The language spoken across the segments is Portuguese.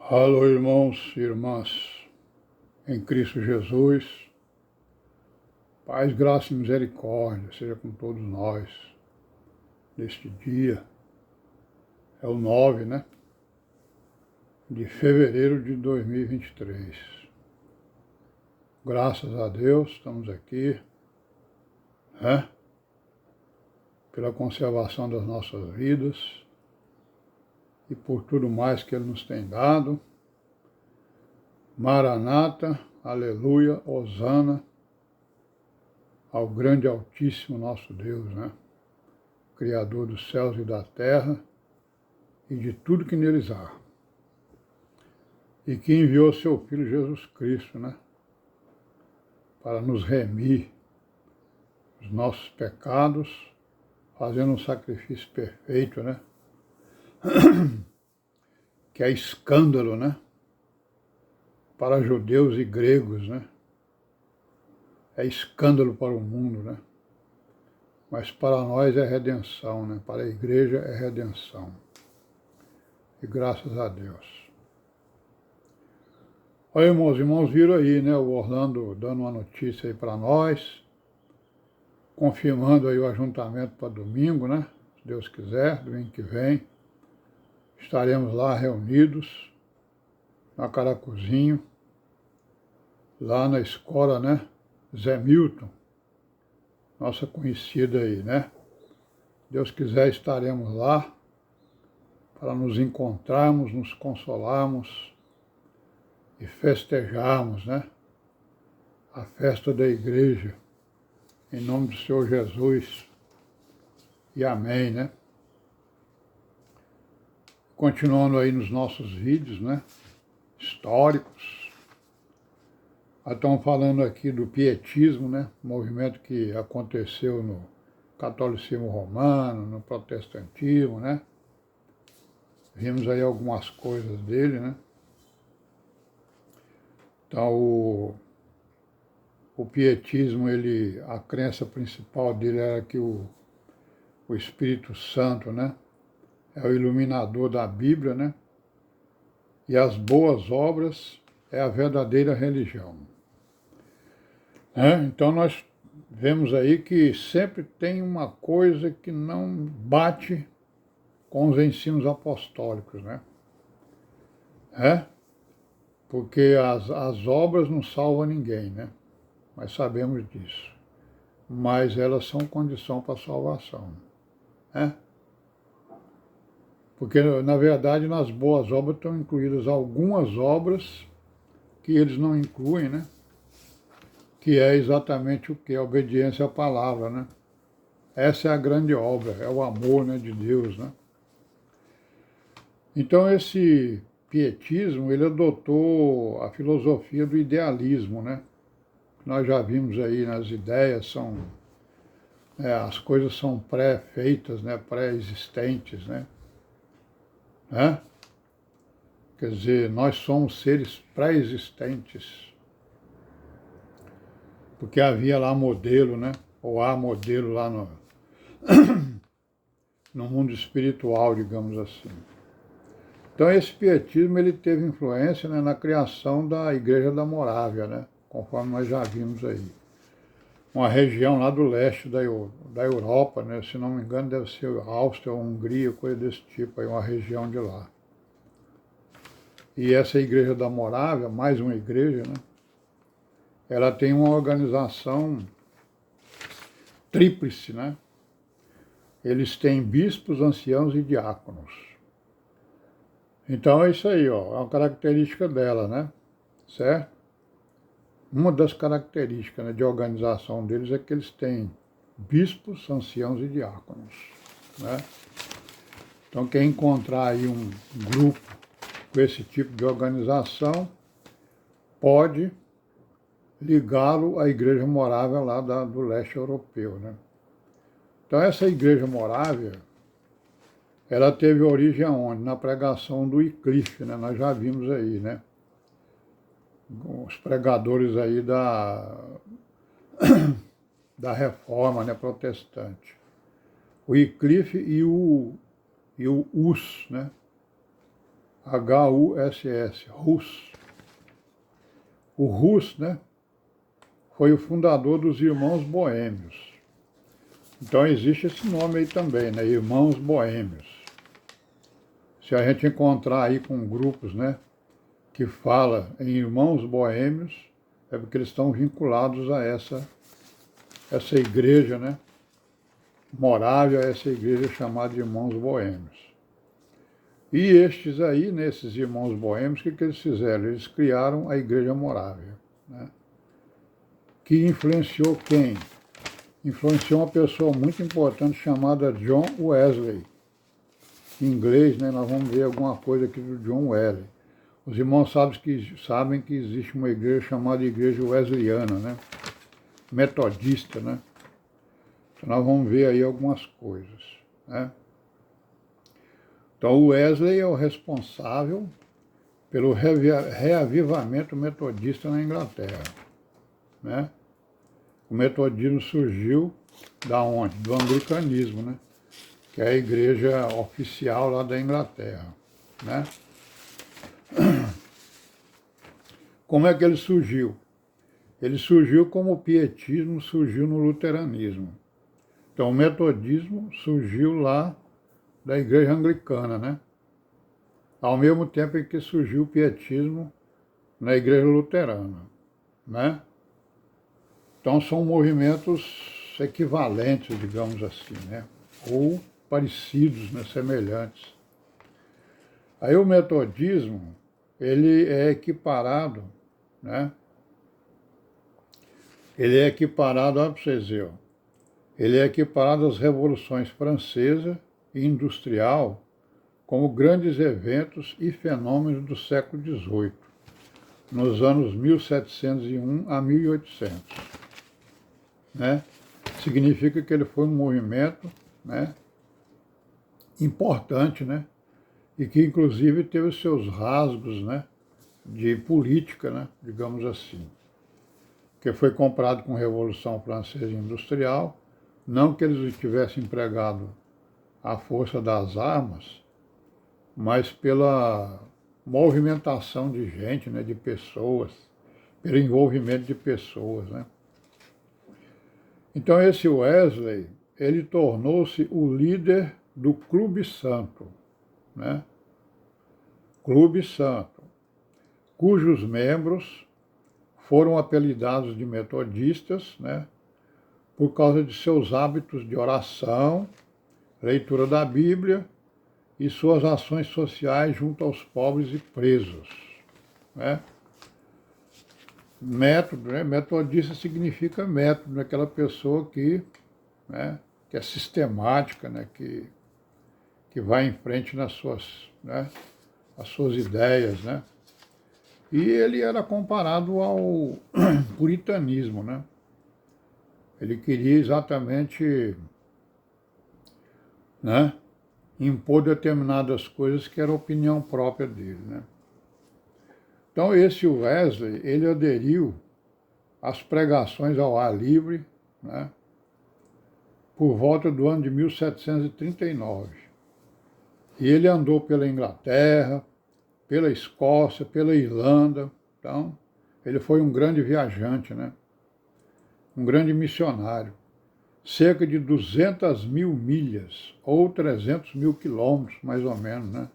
Alô, irmãos e irmãs, em Cristo Jesus, paz, graça e misericórdia seja com todos nós neste dia. É o 9, né, de fevereiro de 2023. Graças a Deus, estamos aqui, né, pela conservação das nossas vidas e por tudo mais que Ele nos tem dado. Maranata, aleluia, hosana ao grande e altíssimo nosso Deus, né? Criador dos céus e da terra e de tudo que neles há. E que enviou seu Filho Jesus Cristo, né? Para nos remir os nossos pecados, fazendo um sacrifício perfeito, né? Que é escândalo, né? Para judeus e gregos, né? É escândalo para o mundo, né? Mas para nós é redenção, né? Para a igreja é redenção. E graças a Deus. Olha, irmãos viram aí, né? O Orlando dando uma notícia aí para nós, confirmando aí o ajuntamento para domingo, né? Se Deus quiser, domingo que vem. Estaremos lá reunidos, na Caracuzinho, lá na escola, né? Zé Milton, nossa conhecida aí, né? Deus quiser, estaremos lá para nos encontrarmos, nos consolarmos e festejarmos, né? A festa da igreja, em nome do Senhor Jesus. E amém, né? Continuando aí nos nossos vídeos, né? Históricos. Estamos falando aqui do pietismo, né? Movimento que aconteceu no catolicismo romano, no protestantismo, né? Vimos aí algumas coisas dele, né? Então, o pietismo, a crença principal dele era que o Espírito Santo, né? É o iluminador da Bíblia, né? E as boas obras é a verdadeira religião. Então nós vemos aí que sempre tem uma coisa que não bate com os ensinos apostólicos, né? Porque as obras não salvam ninguém, né? Nós sabemos disso. Mas elas são condição para a salvação, né? Porque, na verdade, nas boas obras estão incluídas algumas obras que eles não incluem, né? Que é exatamente o que? A obediência à palavra, né? Essa é a grande obra, é o amor, né, de Deus, né? Então esse pietismo, ele adotou a filosofia do idealismo, né? Nós já vimos aí nas ideias, as coisas são pré-feitas, né, pré-existentes, né? Quer dizer, nós somos seres pré-existentes, porque havia lá modelo, né? Ou há modelo lá no mundo espiritual, digamos assim. Então esse pietismo ele teve influência, né, na criação da Igreja da Morávia, né? Conforme nós já vimos aí. Uma região lá do leste da Europa, né? Se não me engano deve ser Áustria ou Hungria, coisa desse tipo, aí, uma região de lá. E essa Igreja da Morávia, mais uma igreja, né? Ela tem uma organização tríplice, né? Eles têm bispos, anciãos e diáconos. Então é isso aí, ó, é uma característica dela, né? Certo? Uma das características, né, de organização deles é que eles têm bispos, anciãos e diáconos, né? Então quem encontrar aí um grupo com esse tipo de organização pode ligá-lo à Igreja Morávia lá do leste europeu, né? Então essa Igreja Morávia, ela teve origem aonde? Na pregação do Wycliffe, né? Nós já vimos aí, né? Os pregadores aí da reforma, né, protestante. O Wycliffe e o Hus, né? H-U-S-S, Hus. O Hus, né, foi o fundador dos Irmãos Boêmios. Então existe esse nome aí também, né, Irmãos Boêmios. Se a gente encontrar aí com grupos, né, que fala em Irmãos Boêmios, é porque eles estão vinculados a essa igreja, né, Morávia, essa igreja chamada de Irmãos Boêmios. E estes aí, nesses Irmãos Boêmios, o que eles fizeram? Eles criaram a Igreja Morávia, né, que influenciou quem? Influenciou uma pessoa muito importante chamada John Wesley. Em inglês, né, nós vamos ver alguma coisa aqui do John Wesley. Os irmãos sabem que existe uma igreja chamada Igreja Wesleyana, né, metodista, né? Então nós vamos ver aí algumas coisas, né? Então o Wesley é o responsável pelo reavivamento metodista na Inglaterra, né? O metodismo surgiu da onde? Do anglicanismo, né? Que é a igreja oficial lá da Inglaterra, né? Como é que ele surgiu? Ele surgiu como o pietismo surgiu no luteranismo. Então o metodismo surgiu lá da igreja anglicana, né? Ao mesmo tempo em que surgiu o pietismo na igreja luterana, né? Então são movimentos equivalentes, digamos assim, né? Ou parecidos, né? Semelhantes. Aí o metodismo, ele é equiparado, né? Ele é equiparado, olha para vocês verem, ele é equiparado às revoluções francesa e industrial como grandes eventos e fenômenos do século XVIII, nos anos 1701 a 1800. Né? Significa que ele foi um movimento, né, importante, né, e que inclusive teve seus rasgos, né, de política, né, digamos assim, que foi comparado com a Revolução Francesa Industrial, não que eles tivessem empregado a força das armas, mas pela movimentação de gente, né, de pessoas, pelo envolvimento de pessoas, né. Então esse Wesley, ele tornou-se o líder do Clube Santo, né? Clube Santo, cujos membros foram apelidados de metodistas, né? Por causa de seus hábitos de oração, leitura da Bíblia e suas ações sociais junto aos pobres e presos, né? Método, né? Metodista significa método, aquela pessoa que, né, que é sistemática, né, que vai em frente nas suas, né, as suas ideias, né? E ele era comparado ao puritanismo, né? Ele queria exatamente, né, impor determinadas coisas que era a opinião própria dele, né? Então esse Wesley, ele aderiu às pregações ao ar livre, né, por volta do ano de 1739. E ele andou pela Inglaterra, pela Escócia, pela Irlanda. Então, ele foi um grande viajante, né? Um grande missionário. Cerca de 200 mil milhas, ou 300 mil quilômetros, mais ou menos, né?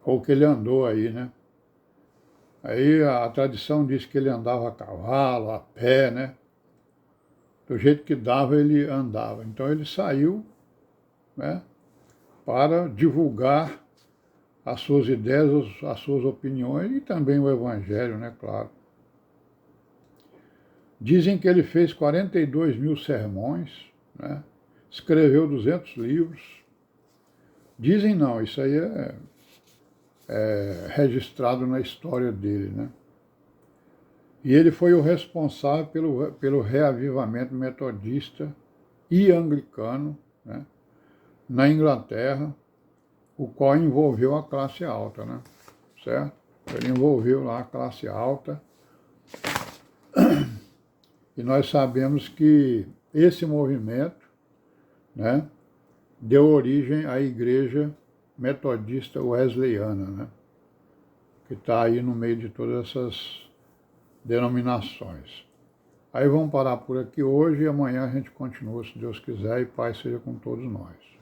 Ou que ele andou aí, né? Aí a tradição diz que ele andava a cavalo, a pé, né? Do jeito que dava, ele andava. Então ele saiu, né, para divulgar as suas ideias, as suas opiniões e também o Evangelho, né, claro. Dizem que ele fez 42 mil sermões, né, escreveu 200 livros. Dizem não, isso aí é registrado na história dele, né? E ele foi o responsável pelo reavivamento metodista e anglicano, né, na Inglaterra, o qual envolveu a classe alta, né? Certo? Ele envolveu lá a classe alta. E nós sabemos que esse movimento, né, deu origem à igreja metodista wesleyana, né? Que está aí no meio de todas essas denominações. Aí vamos parar por aqui hoje e amanhã a gente continua, se Deus quiser, e paz seja com todos nós.